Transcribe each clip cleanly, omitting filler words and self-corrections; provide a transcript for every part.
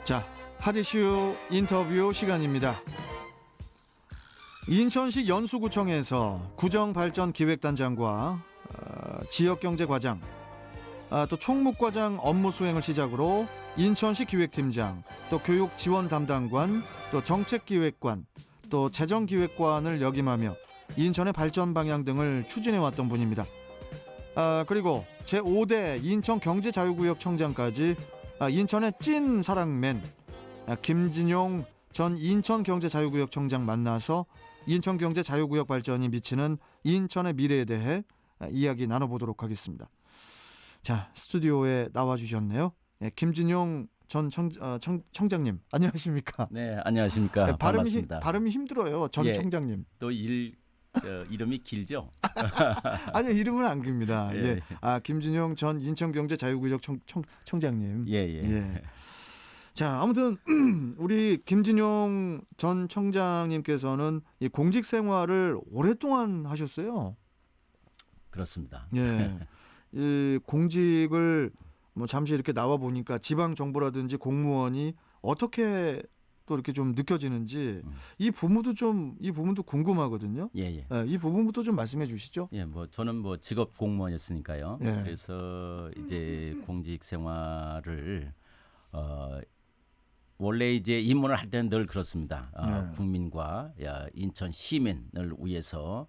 자, 핫이슈 인터뷰 시간입니다. 인천시 연수구청에서 구정발전기획단장과 지역경제과장, 또 총무과장 업무 수행을 시작으로 인천시 기획팀장, 또 교육지원담당관, 또 정책기획관, 또 재정기획관을 역임하며 인천의 발전 방향 등을 추진해왔던 분입니다. 그리고 제5대 인천경제자유구역 청장까지 인천의 찐 사랑맨 김진용 전 인천경제자유구역 청장 만나서 인천경제자유구역 발전이 미치는 인천의 미래에 대해 이야기 나눠보도록 하겠습니다. 자, 스튜디오에 나와주셨네요. 김진용 전 청장님, 안녕하십니까? 네, 안녕하십니까? 반갑습니다. 발음이 힘들어요, 전 예, 청장님. 또 이름이 길죠? 아니요, 이름은 안 깁니다. 예. 예. 김진용 전 인천경제자유구역 청장님. 예. 자, 아무튼 우리 김진용 전 청장님께서는 이 공직 생활을 오랫동안 하셨어요. 그렇습니다. 예. 이 공직을 뭐 잠시 이렇게 나와 보니까 지방 정부라든지 공무원이 어떻게 또 이렇게 좀 느껴지는지 이 부분도 궁금하거든요. 예. 이 부분부터 좀 말씀해 주시죠. 예, 저는 직업 공무원이었으니까요. 예. 그래서 이제 공직 생활을 원래 이제 입문을 할 때는 늘 그렇습니다. 국민과 인천 시민을 위해서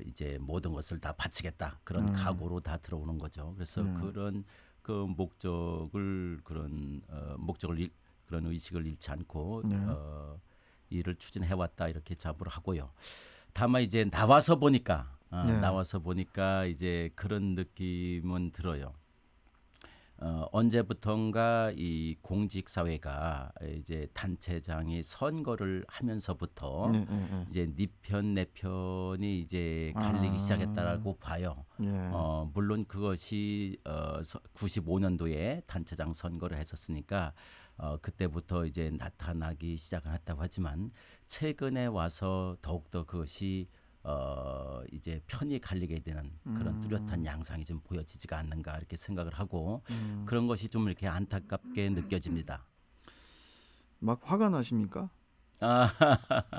이제 모든 것을 다 바치겠다 그런 각오로 다 들어오는 거죠. 그래서 그런 그 목적을 그런 의식을 잃지 않고 일을 추진해왔다 이렇게 자부를 하고요. 다만 이제 나와서 보니까 이제 그런 느낌은 들어요. 언제부턴가 이 공직 사회가 이제 단체장이 선거를 하면서부터 이제 네 편 내 편이 이제 갈리기 시작했다라고 봐요. 물론 그것이 95년도에 단체장 선거를 했었으니까 그때부터 이제 나타나기 시작했다고 하지만 최근에 와서 더욱더 그것이 이제 편이 갈리게 되는 그런 뚜렷한 양상이 좀 보여지지가 않는가 이렇게 생각을 하고 그런 것이 좀 이렇게 안타깝게 느껴집니다. 막 화가 나십니까?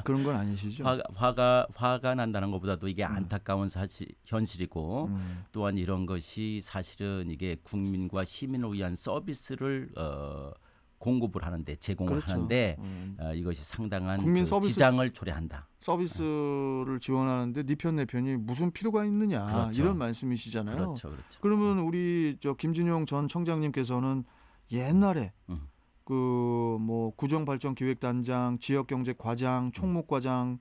그런 건 아니시죠? 화가 난다는 것보다도 이게 안타까운 현실이고 또한 이런 것이 사실은 이게 국민과 시민을 위한 서비스를 공급을 하는데 제공을 그렇죠. 하는데 이것이 상당한 국민 서비스, 지장을 초래한다. 서비스를 지원하는데 네 편 내 편이 무슨 필요가 있느냐 그렇죠. 이런 말씀이시잖아요. 그렇죠. 그러면 우리 김진용 전 청장님께서는 옛날에 뭐 구정발전기획단장, 지역경제과장, 총무과장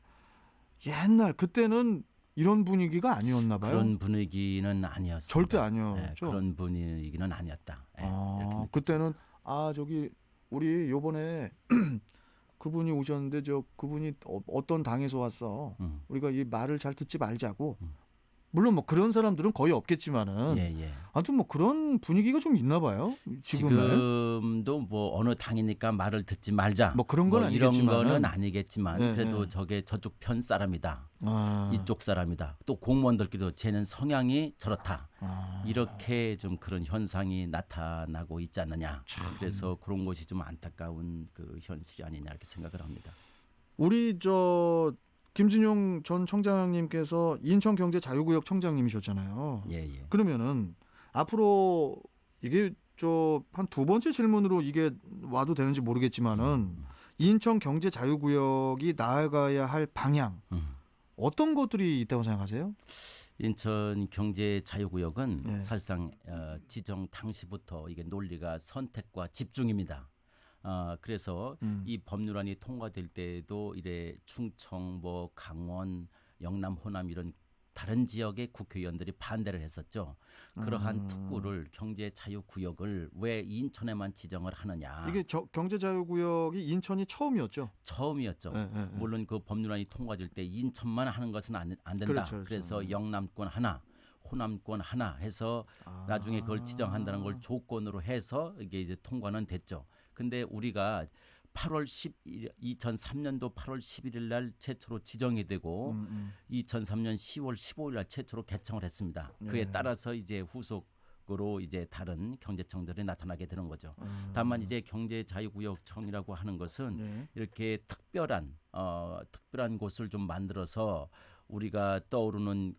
옛날 그때는 이런 분위기가 아니었나 봐요. 그런 분위기는 아니었습니다. 절대 아니었죠. 네, 그런 분위기는 아니었다. 이렇게 그때는 우리 요번에 그분이 오셨는데 그분이 어떤 당에서 왔어. 우리가 이 말을 잘 듣지 말자고. 물론 뭐 그런 사람들은 거의 없겠지만은 아무튼 뭐 그런 분위기가 좀 있나 봐요. 지금도 뭐 어느 당이니까 말을 듣지 말자. 뭐 그런 건 이런 아니겠지만은. 거는 아니겠지만 그래도 저쪽 편 사람이다. 이쪽 사람이다. 또 공무원들끼리도 쟤는 성향이 저렇다. 이렇게 좀 그런 현상이 나타나고 있지 않느냐. 그래서 그런 것이 좀 안타까운 그 현실이 아니냐 이렇게 생각을 합니다. 우리 김진용 전 청장님께서 인천경제자유구역 청장님이셨잖아요. 그러면은 앞으로 이게 한 두 번째 질문으로 이게 와도 되는지 모르겠지만은 인천경제자유구역이 나아가야 할 방향 어떤 것들이 있다고 생각하세요? 인천 경제자유구역은 사실상 지정 당시부터 이게 논리가 선택과 집중입니다. 그래서 이 법률안이 통과될 때에도 이래 충청, 강원, 영남, 호남 이런 다른 지역의 국회의원들이 반대를 했었죠. 그러한 특구를 경제자유구역을 왜 인천에만 지정을 하느냐. 이게 경제자유구역이 인천이 처음이었죠. 처음이었죠. 물론 그 법률안이 통과될 때 인천만 하는 것은 안 된다. 그렇죠. 그래서 영남권 하나, 호남권 하나 해서 나중에 그걸 지정한다는 걸 조건으로 해서 이게 이제 통과는 됐죠. 근데 우리가 2003년도 8월 11일 날 최초로 지정이 되고 2003년 10월 15일 날 최초로 개청을 했습니다. 그에 따라서 이제 후속 식으로 이제 다른 경제청들이 나타나게 되는 거죠. 다만 이제 경제자유구역청이라고 하는 것은 네. 이렇게 특별한 곳을 좀 만들어서 우리가 떠오르는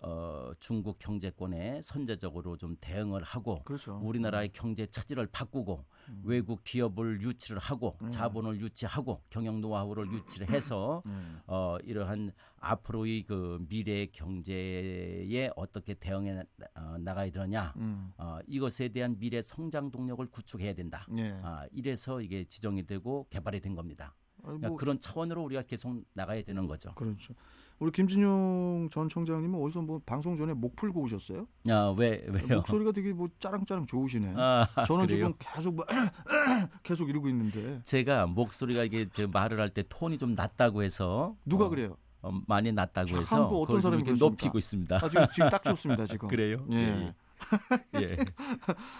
중국 경제권에 선제적으로 좀 대응을 하고 그렇죠. 우리나라의 경제 체질을 바꾸고 외국 기업을 유치를 하고 자본을 유치하고 경영 노하우를 유치를 해서 이러한 앞으로의 그 미래 경제에 어떻게 대응해 나가야 되느냐 이것에 대한 미래 성장 동력을 구축해야 된다. 네. 이래서 이게 지정이 되고 개발이 된 겁니다. 그러니까 뭐, 그런 차원으로 우리가 계속 나가야 되는 거죠. 그렇죠. 우리 김진용 전 청장님은 어디서 뭐 방송 전에 목 풀고 오셨어요? 왜요? 목소리가 되게 뭐 짜랑짜랑 좋으시네. 저는 그래요? 지금 계속 뭐 계속 이러고 있는데. 제가 목소리가 이게 제 말을 할 때 톤이 좀 낮다고 해서 누가 그래요? 많이 낮다고 참, 해서 뭐 어떤 그걸 좀 사람이 이렇게 그렇습니까? 높이고 있습니다. 지금 딱 좋습니다 지금. 그래요? 예. 예.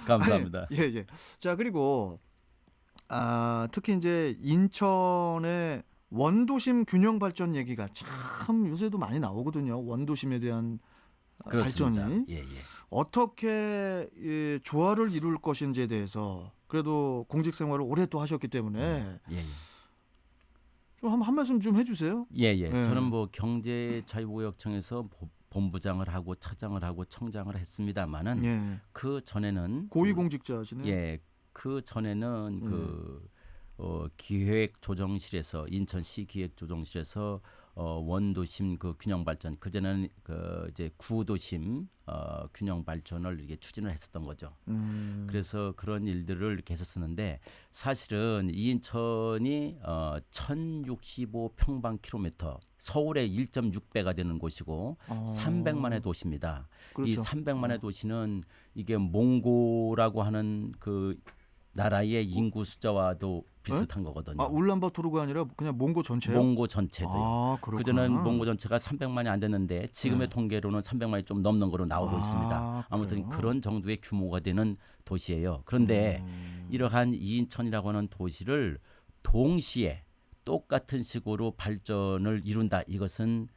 감사합니다. 예, 예. 자, 그리고 특히 이제 인천의 원도심 균형 발전 얘기가 참 요새도 많이 나오거든요. 원도심에 대한 그렇습니다. 발전이 예, 예. 어떻게 조화를 이룰 것인지에 대해서 그래도 공직 생활을 오래 또 하셨기 때문에 예, 예. 좀 한 말씀 좀 해주세요. 예, 예. 저는 뭐 경제자유구역청에서 본부장을 하고 차장을 하고 청장을 했습니다만은 예. 그 전에는 고위공직자시네요. 예, 그 전에는 그 기획조정실에서 인천시 기획조정실에서 원도심 그 균형 발전 그전에는 그 이제 구도심 균형 발전을 이게 추진을 했었던 거죠. 그래서 그런 일들을 이렇게 했었는데 사실은 이 인천이 1,065평방킬로미터 서울의 1.6배가 되는 곳이고 300만의 도시입니다. 그렇죠. 이 300만의 도시는 이게 몽고라고 하는 그 나라의 인구 숫자와도 비슷한 거거든요. 울란바토르가 아니라 그냥 몽고 전체요? 몽고 전체도요. 그렇구나. 그전에는 몽고 전체가 300만이 안 됐는데 지금의 통계로는 300만이 좀 넘는 거로 나오고 있습니다. 아무튼 그래요? 그런 정도의 규모가 되는 도시예요. 그런데 이러한 이인천이라고 하는 도시를 동시에 똑같은 식으로 발전을 이룬다. 이것은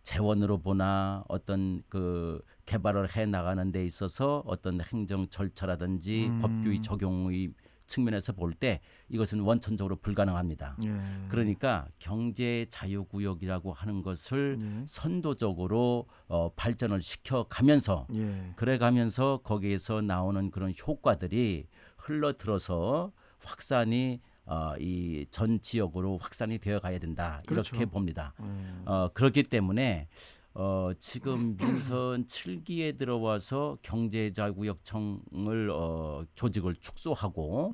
재원으로 보나 어떤 그 개발을 해 나가는 데 있어서 어떤 행정 절차라든지 법규의 적용의 측면에서 볼 때 이것은 원천적으로 불가능합니다. 예. 그러니까 경제 자유구역이라고 하는 것을 선도적으로 발전을 시켜가면서 그래가면서 거기에서 나오는 그런 효과들이 흘러들어서 확산이 이 전 지역으로 확산이 되어 가야 된다. 그렇죠. 이렇게 봅니다. 그렇기 때문에 지금 민선 7기에 들어와서 경제자유구역청을 조직을 축소하고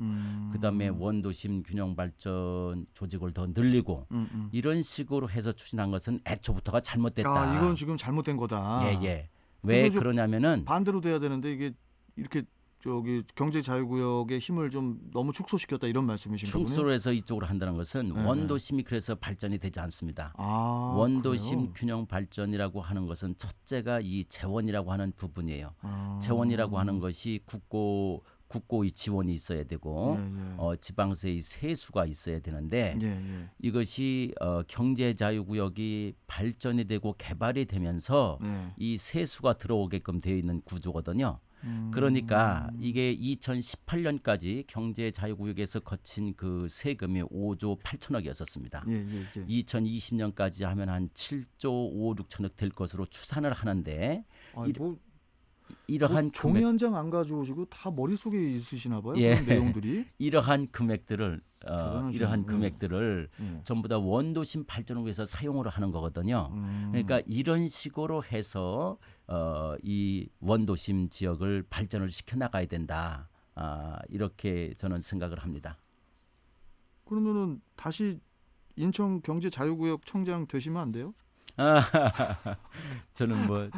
그다음에 원도심 균형발전 조직을 더 늘리고 이런 식으로 해서 추진한 것은 애초부터가 잘못됐다. 이건 지금 잘못된 거다. 예. 왜 그러냐면은 반대로 돼야 되는데 이게 이렇게 저기 경제자유구역의 힘을 좀 너무 축소시켰다 이런 말씀이신 거군요. 축소를 해서 이쪽으로 한다는 것은 원도심이 그래서 발전이 되지 않습니다. 원도심 그래요? 균형 발전이라고 하는 것은 첫째가 이 재원이라고 하는 부분이에요. 재원이라고 하는 것이 국고의 지원이 있어야 되고 지방세의 세수가 있어야 되는데 이것이 경제자유구역이 발전이 되고 개발이 되면서 이 세수가 들어오게끔 되어 있는 구조거든요. 그러니까 이게 2018년까지 경제자유구역에서 거친 그 세금이 5조 8천억이었었습니다. 2020년까지 하면 한 7조 5, 6천억 될 것으로 추산을 하는데 이러한 종이 한 장 안 가져오시고 다 머릿속에 있으시나 봐요. 예. 그런 내용들이. 이러한 금액들을 예. 전부 다 원도심 발전을 위해서 사용을 하는 거거든요. 그러니까 이런 식으로 해서 이 원도심 지역을 발전을 시켜 나가야 된다. 이렇게 저는 생각을 합니다. 그러면은 다시 인천 경제자유구역 청장 되시면 안 돼요? 저는 뭐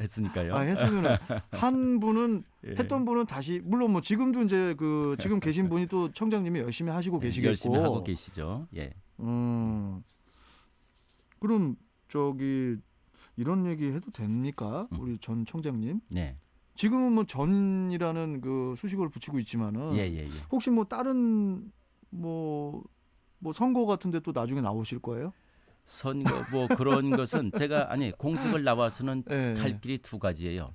했으니까요. 했으면은 한 분은 했던 분은 다시 물론 뭐 지금도 이제 그 지금 계신 분이 또 청장님이 열심히 하시고 계시겠고 열심히 하고 계시죠. 예. 그럼 저기 이런 얘기 해도 됩니까? 우리 전 청장님? 네. 지금은 뭐 전이라는 그 수식어를 붙이고 있지만은 혹시 뭐 다른 뭐 선거 같은데 또 나중에 나오실 거예요? 선거 뭐 그런 것은 제가 공직을 나와서는 갈 길이 두 가지예요.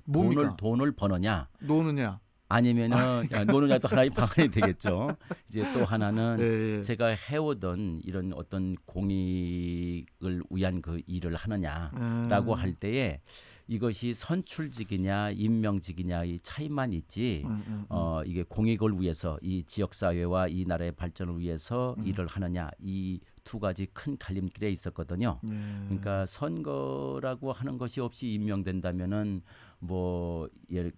돈을 버느냐, 노느냐. 아니면은 노느냐도 하나의 방안이 되겠죠. 이제 또 하나는 예, 예. 제가 해오던 이런 어떤 공익을 위한 그 일을 하느냐라고 할 때에 이것이 선출직이냐 임명직이냐의 차이만 있지 이게 공익을 위해서 이 지역 사회와 이 나라의 발전을 위해서 일을 하느냐 이 두 가지 큰 갈림길에 있었거든요. 그러니까 선거라고 하는 것이 없이 임명된다면은 뭐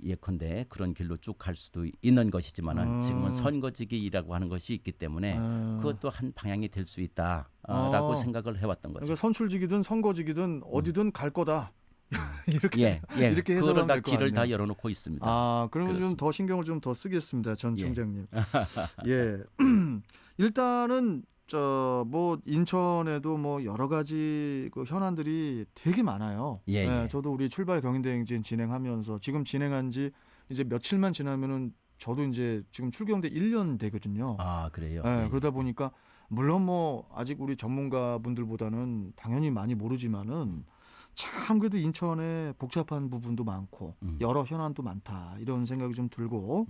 예컨대 그런 길로 쭉 갈 수도 있는 것이지만은 지금은 선거직이라고 하는 것이 있기 때문에 그것도 한 방향이 될 수 있다라고 생각을 해왔던 거죠. 그러니까 선출직이든 선거직이든 어디든 갈 거다. 이렇게 이렇게 그걸 해석하면 다 될 것 길을 같네요. 다 열어놓고 있습니다. 그러면 좀 더 신경을 좀 더 쓰겠습니다, 전 총장님. 예, 일단은 뭐 인천에도 뭐 여러 가지 그 현안들이 되게 많아요. 저도 우리 출발 경인대행진 진행하면서 지금 진행한 지 이제 며칠만 지나면은 저도 이제 지금 출경돼 1년 되거든요. 아, 그래요? 그러다 보니까 물론 뭐 아직 우리 전문가분들보다는 당연히 많이 모르지만은 참 그래도 인천에 복잡한 부분도 많고 여러 현안도 많다 이런 생각이 좀 들고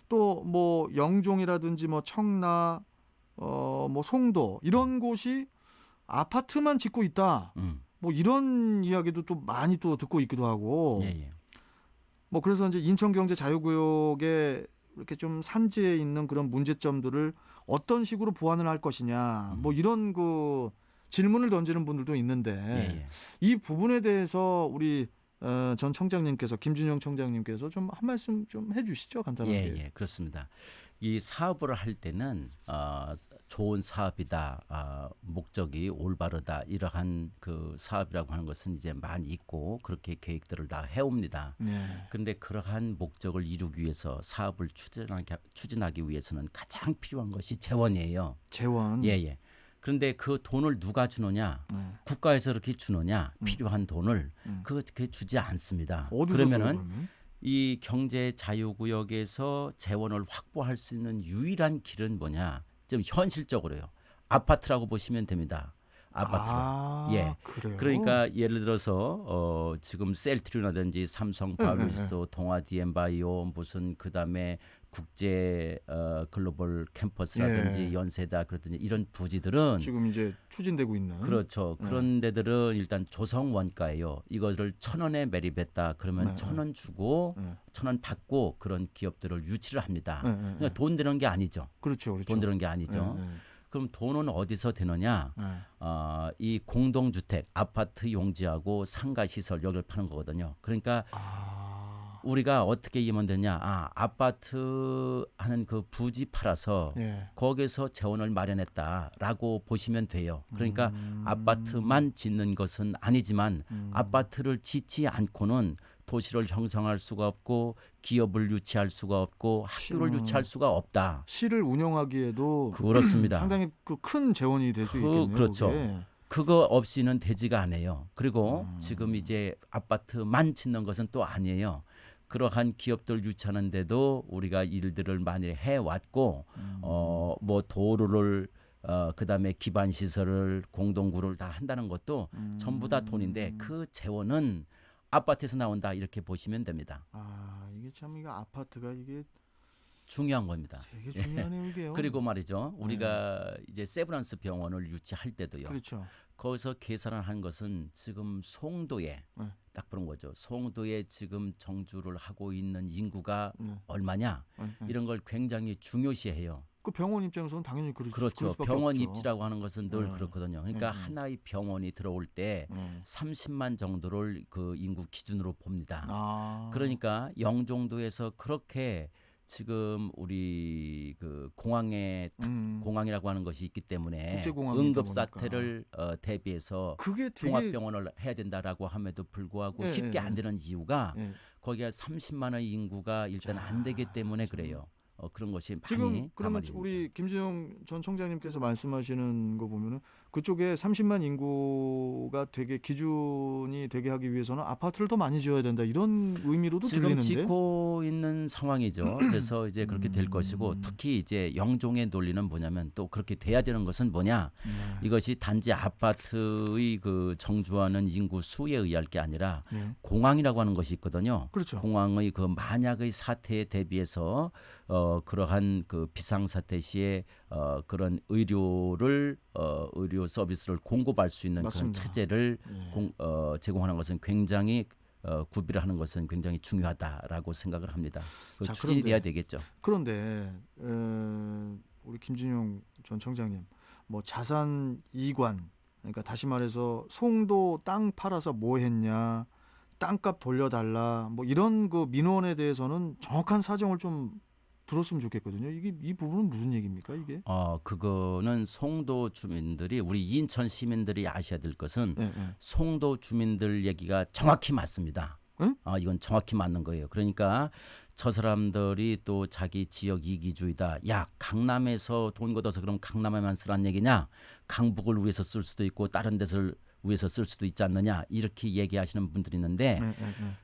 또 뭐 영종이라든지 뭐 청라 뭐 송도 이런 곳이 아파트만 짓고 있다 뭐 이런 이야기도 또 많이 또 듣고 있기도 하고 뭐 그래서 이제 인천경제자유구역에 이렇게 좀 산지에 있는 그런 문제점들을 어떤 식으로 보완을 할 것이냐 뭐 이런 그 질문을 던지는 분들도 있는데 이 부분에 대해서 우리 전 청장님께서 김준영 청장님께서 좀 한 말씀 좀 해주시죠 간단하게. 그렇습니다. 이 사업을 할 때는 좋은 사업이다, 목적이 올바르다 이러한 그 사업이라고 하는 것은 이제 많이 있고 그렇게 계획들을 다 해옵니다. 그런데 그러한 목적을 이루기 위해서 사업을 추진하기 위해서는 가장 필요한 것이 재원이에요. 재원. 그런데 그 돈을 누가 주느냐? 국가에서 이렇게 주느냐? 필요한 돈을 그렇게 주지 않습니다. 그러면은 이 경제 자유구역에서 재원을 확보할 수 있는 유일한 길은 뭐냐? 좀 현실적으로요. 아파트라고 보시면 됩니다. 아파트로. 그래요? 그러니까 예를 들어서 지금 셀트리온이라든지 삼성 바이오리소, 동아 디엠바이오 무슨 그다음에 국제 글로벌 캠퍼스라든지 연세다 그렇든지 이런 부지들은 지금 이제 추진되고 있는 그렇죠. 그런 데들은 일단 조성 원가예요. 이것을 1,000원에 매립했다 그러면 1,000원 주고 1,000원 받고 그런 기업들을 유치를 합니다. 그러니까 돈 되는 게 아니죠. 그렇죠. 돈 되는 게 아니죠. 그럼 돈은 어디서 되느냐? 이 공동주택, 아파트 용지하고 상가시설 여기를 파는 거거든요. 그러니까 우리가 어떻게 이해하면 되냐? 아파트 하는 그 부지 팔아서 거기서 재원을 마련했다라고 보시면 돼요. 그러니까 아파트만 짓는 것은 아니지만 아파트를 짓지 않고는 도시를 형성할 수가 없고 기업을 유치할 수가 없고 학교를 유치할 수가 없다. 시를 운영하기에도 그렇습니다. 상당히 큰 재원이 될 수 있겠네요. 그렇죠. 그게. 그거 없이는 되지가 않아요. 그리고 지금 이제 아파트만 짓는 것은 또 아니에요. 그러한 기업들 유치하는데도 우리가 일들을 많이 해왔고 뭐 도로를 그다음에 기반 시설을 공동구를 다 한다는 것도 전부 다 돈인데 그 재원은 아파트에서 나온다 이렇게 보시면 됩니다. 이게 참 이게 아파트가 이게 중요한 겁니다. 되게 중요하네요 이게요. 그리고 말이죠. 우리가 이제 세브란스 병원을 유치할 때도요. 그렇죠. 거기서 계산을 한 것은 지금 송도에 딱 그런 거죠. 송도에 지금 정주를 하고 있는 인구가 얼마냐 이런 걸 굉장히 중요시해요. 그 병원 입장에서는 당연히 그렇죠. 병원 입지라고 하는 것은 늘 그렇거든요. 그러니까 하나의 병원이 들어올 때 30만 정도를 그 인구 기준으로 봅니다. 그러니까 영종도에서 그렇게 지금 우리 그 공항이라고 하는 것이 있기 때문에 응급 사태를 대비해서 종합병원을 해야 된다라고 함에도 불구하고 쉽게 안 되는 이유가 거기에 30만 원의 인구가 일단 안 되기 때문에 그래요. 그런 것이 많이 지금 그러면 담아집니다. 우리 김준영 전 청장님께서 말씀하시는 거 보면은 그쪽에 30만 인구가 되게 기준이 되게 하기 위해서는 아파트를 더 많이 지어야 된다 이런 의미로도 지금 들리는데. 짓고 있는 상황이죠. 그래서 이제 그렇게 될 것이고 특히 이제 영종의 논리는 뭐냐면 또 그렇게 돼야 되는 것은 뭐냐? 이것이 단지 아파트의 그 정주하는 인구 수에 의할 게 아니라 공항이라고 하는 것이 있거든요. 그렇죠. 공항의 그 만약의 사태에 대비해서 그러한 그 비상사태 시에 그런 의료 서비스를 공급할 수 있는 그런 맞습니다. 체제를 제공하는 것은 굉장히 구비를 하는 것은 굉장히 중요하다라고 생각을 합니다. 자, 추진이 돼야 되겠죠. 그런데 우리 김준용 전 청장님, 뭐 자산 이관, 그러니까 다시 말해서 송도 땅 팔아서 뭐 했냐, 땅값 돌려달라, 뭐 이런 그 민원에 대해서는 정확한 사정을 좀 들었으면 좋겠거든요. 이게 이 부분은 무슨 얘기입니까, 이게? 그거는 송도 주민들이 우리 인천 시민들이 아셔야 될 것은 송도 주민들 얘기가 정확히 맞습니다. 응? 이건 정확히 맞는 거예요. 그러니까 저 사람들이 또 자기 지역 이기주의다. 야, 강남에서 돈 걷어서 그럼 강남에만 쓰란 얘기냐? 강북을 위해서 쓸 수도 있고 다른 데서 위해서 쓸 수도 있지 않느냐 이렇게 얘기하시는 분들이 있는데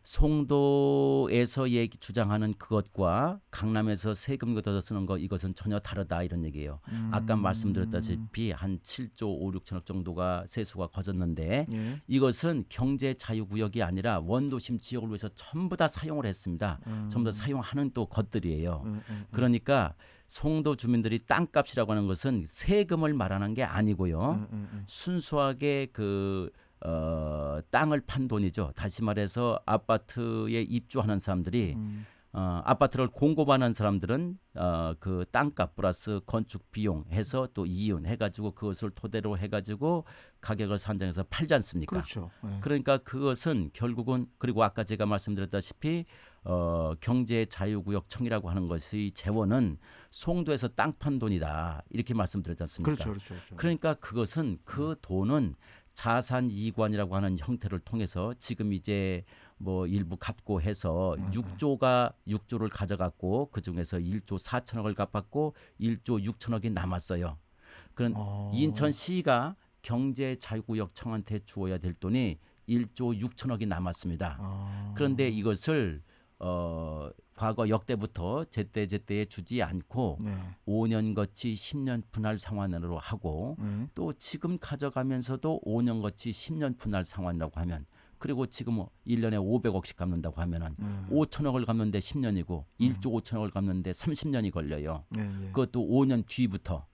송도에서 주장하는 그것과 강남에서 세금 걷어서 쓰는 것 이것은 전혀 다르다 이런 얘기예요. 아까 말씀드렸다시피 한 7조 5, 6천억 정도가 세수가 거졌는데 이것은 경제 자유구역이 아니라 원도심 지역을 위해서 전부 다 사용을 했습니다. 전부 다 사용하는 또 것들이에요. 그러니까 송도 주민들이 땅값이라고 하는 것은 세금을 말하는 게 아니고요. 순수하게 그 땅을 판 돈이죠. 다시 말해서 아파트에 입주하는 사람들이 아파트를 공급하는 사람들은 그 땅값 플러스 건축 비용 해서 또 이윤 해가지고 그것을 토대로 해가지고 가격을 산정해서 팔지 않습니까? 그렇죠. 그러니까 그것은 결국은 그리고 아까 제가 말씀드렸다시피 경제 자유구역 청이라고 하는 것의 재원은 송도에서 땅 판 돈이다 이렇게 말씀드렸지 않습니까? 그렇죠. 그러니까 그것은 그 돈은 자산 이관이라고 하는 형태를 통해서 지금 이제 뭐 일부 갚고 해서 6조를 가져갔고 그 중에서 1조 4천억을 갚았고 1조 6천억이 남았어요. 그런 인천시가 경제자유구역청한테 주어야 될 돈이 1조 6천억이 남았습니다. 그런데 이것을 과거 역대부터 제때에 주지 않고 5년 거치 10년 분할 상환으로 하고 또 지금 가져가면서도 5년 거치 10년 분할 상환이라고 하면 그리고 지금 1년에 500억씩 갚는다고 하면은 5천억을 갚는데 10년이고 1조 5천억을 갚는데 30년이 걸려요. 그것도 5년 뒤부터.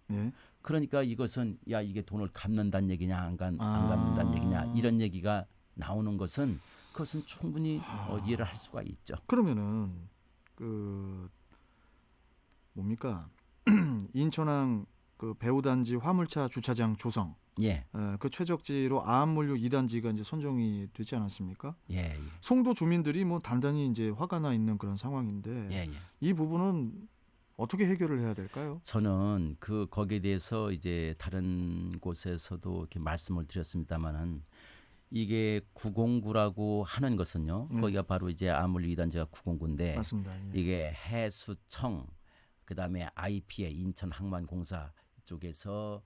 그러니까 이것은 야 이게 돈을 갚는다는 얘기냐 안 갚는다는 얘기냐 이런 얘기가 나오는 것은 그것은 충분히 이해를 할 수가 있죠. 그러면은 그 뭡니까 인천항 그 배후단지 화물차 주차장 조성 그 최적지로 아암물류 2단지가 이제 선정이 되지 않았습니까? 송도 주민들이 뭐 단단히 이제 화가 나 있는 그런 상황인데 이 부분은 어떻게 해결을 해야 될까요? 저는 거기에 대해서 이제 다른 곳에서도 이렇게 말씀을 드렸습니다만은 이게 909라고 하는 것은요. 거기가 바로 이제 아암물류 2단지가 909인데 맞습니다. 이게 해수청 그다음에 IPA 인천항만공사 쪽에서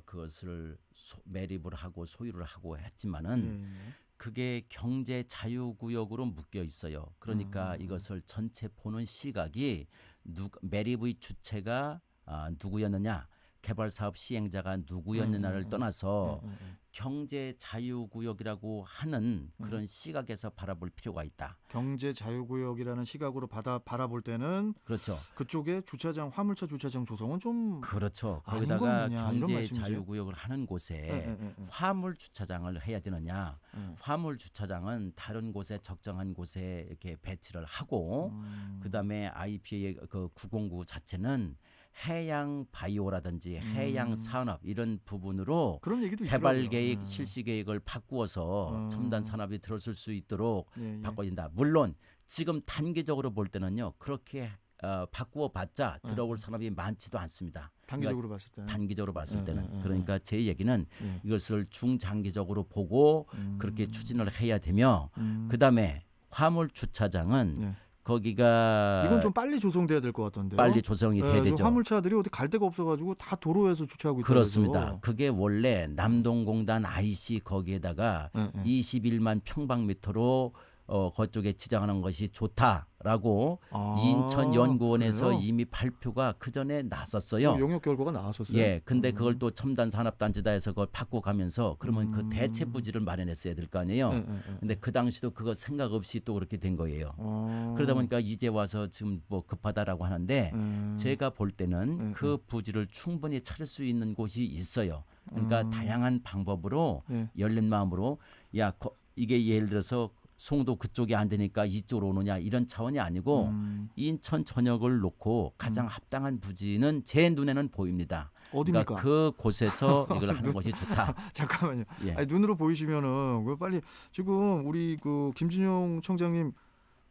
그것을 매립을 하고 소유를 하고 했지만은 그게 경제 자유구역으로 묶여 있어요. 그러니까 이것을 전체 보는 시각이 매립의 주체가 누구였느냐, 개발사업 시행자가 누구였느냐를 떠나서 경제 자유구역이라고 하는 그런 시각에서 바라볼 필요가 있다. 경제 자유구역이라는 시각으로 바라볼 때는 그렇죠. 그쪽에 주차장 화물차 주차장 조성은 좀 그렇죠. 아닌 거기다가 거 아니냐, 경제 이런 말씀이세요? 자유구역을 하는 곳에 화물 주차장을 해야 되느냐? 화물 주차장은 다른 곳에 적정한 곳에 이렇게 배치를 하고 그다음에 IPA 그 909 자체는 해양 바이오라든지 해양 산업 이런 부분으로 그런 얘기도 개발 있더라고요. 계획, 실시 계획을 바꾸어서 첨단 산업이 들어설 수 있도록 바꿔진다. 물론 지금 단기적으로 볼 때는요. 그렇게 바꾸어봤자 들어올 산업이 많지도 않습니다. 단기적으로 봤을 때는. 단기적으로 봤을 때는. 그러니까 제 얘기는 이것을 중장기적으로 보고 그렇게 추진을 해야 되며 그다음에 화물 주차장은 거기가 이건 좀 빨리 조성돼야 될 것 같던데요. 빨리 조성이 돼야 되죠. 화물차들이 어디 갈 데가 없어가지고 다 도로에서 주차하고 있다고 그렇습니다. 해서. 그게 원래 남동공단 IC 거기에다가 21만 평방미터로 그쪽에 지정하는 것이 좋다라고 인천연구원에서 그래요? 이미 발표가 그 전에 났었어요. 용역 결과가 나왔었어요. 예, 근데 그걸 또 첨단 산업단지다 해서 그걸 바꿔가면서 그러면 그 대체 부지를 마련했어야 될 거 아니에요. 근데 그 당시도 그거 생각 없이 또 그렇게 된 거예요. 그러다 보니까 이제 와서 지금 뭐 급하다라고 하는데 제가 볼 때는 그 부지를 충분히 찾을 수 있는 곳이 있어요. 그러니까 다양한 방법으로 열린 마음으로 이게 예를 들어서 송도 그쪽이 안 되니까 이쪽으로 오느냐 이런 차원이 아니고 인천 전역을 놓고 가장 합당한 부지는 제 눈에는 보입니다. 어디입니까? 그러니까 그 곳에서 이걸 하는 것이 좋다. 잠깐만요. 예. 아니, 눈으로 보이시면은 그 빨리 지금 우리 그 김진용 청장님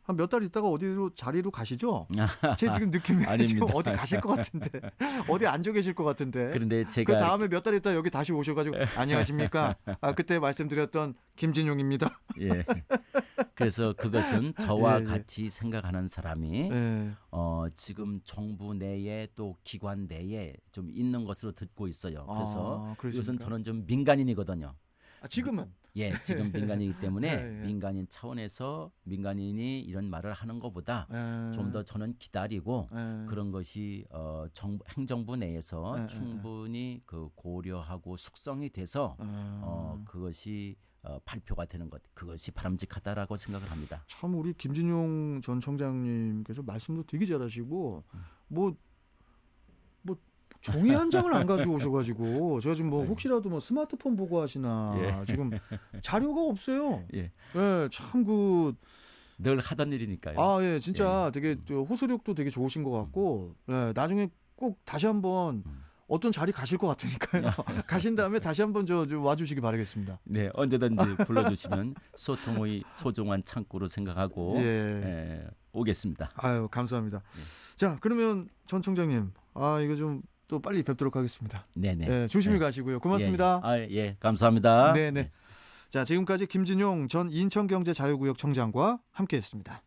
한 몇 달 있다가 어디로 자리로 가시죠? 제 지금 느낌이 지금 어디 가실 것 같은데 어디 앉아 계실 것 같은데. 그런데 그 제가 다음에 몇 달 있다 여기 다시 오셔가지고 안녕하십니까? 그때 말씀드렸던 김진용입니다. 예. 그래서 그것은 저와 예. 같이 생각하는 사람이 예. 지금 정부 내에 또 기관 내에 좀 있는 것으로 듣고 있어요. 그래서 그러십니까? 이것은 저는 좀 민간인이거든요. 지금은 예, 지금 민간이기 때문에 예. 민간인 차원에서 민간인이 이런 말을 하는 것보다 예. 좀 더 저는 기다리고 예. 그런 것이 행정부 내에서 예. 충분히 그 고려하고 숙성이 돼서 그것이 발표가 되는 것, 그것이 바람직하다라고 생각을 합니다. 참 우리 김진용 전 청장님께서 말씀도 되게 잘하시고 뭐 종이 한 장을 안 가져오셔가지고 제가 지금 뭐 혹시라도 뭐 스마트폰 보고 하시나 지금 자료가 없어요. 예, 참 그 늘 하던 일이니까요. 예, 진짜 되게 호소력도 되게 좋으신 것 같고 나중에 꼭 다시 한번 어떤 자리 가실 것 같으니까요. 가신 다음에 다시 한번 저 와주시기 바라겠습니다. 네, 언제든지 불러주시면 소통의 소중한 창구로 생각하고 오겠습니다. 아유, 감사합니다. 자, 그러면 전 청장님, 이거 좀 또 빨리 뵙도록 하겠습니다. 네네. 조심히 가시고요. 고맙습니다. 예, 감사합니다. 네네. 자, 지금까지 김진용 전 인천경제자유구역 청장과 함께했습니다.